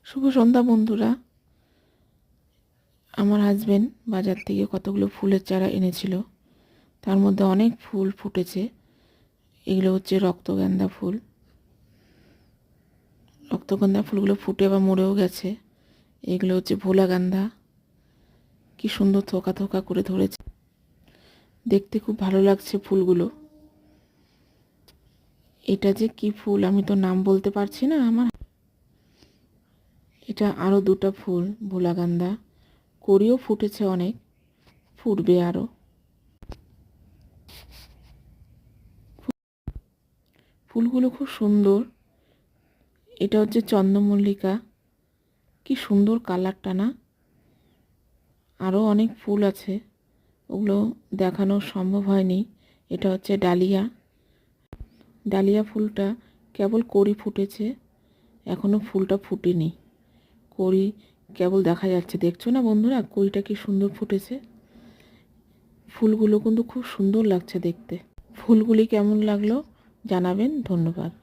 শুভ সন্ধ্যা বন্ধুরা। আমার হাজবেন্ড বাজার থেকে কতগুলো ফুলের চারা এনেছিল, তার মধ্যে অনেক ফুল ফুটেছে। এগুলো হচ্ছে রক্তগন্ধা ফুল। রক্তগন্ধা ফুলগুলো ফুটে আবার মরেও গেছে। এগুলো হচ্ছে ভোলাগান্ধা। কি সুন্দর থোকা থোকা করে ধরেছে, দেখতে খুব ভালো লাগছে ফুলগুলো। এটা যে কি ফুল আমি তো নাম বলতে পারছি না। এটা আরও দুটো ফুল ভোলাগান্ধা, কড়িও ফুটেছে অনেক, ফুটবে আরও। ফুলগুলো খুব সুন্দর। এটা হচ্ছে চন্দ্রমল্লিকা, কি সুন্দর কালারটা না। আরও অনেক ফুল আছে, ওগুলো দেখানো সম্ভব হয়নি। এটা হচ্ছে ডালিয়া। ডালিয়া ফুলটা কেবল কড়ি ফুটেছে, এখনও ফুলটা ফুটেনি। কড়ি কেবল দেখা যাচ্ছে, দেখছো না বন্ধুরা কড়িটা কি সুন্দর ফুটেছে। ফুলগুলো কিন্তু খুব সুন্দর লাগছে দেখতে। ফুলগুলি কেমন লাগলো জানাবেন। ধন্যবাদ।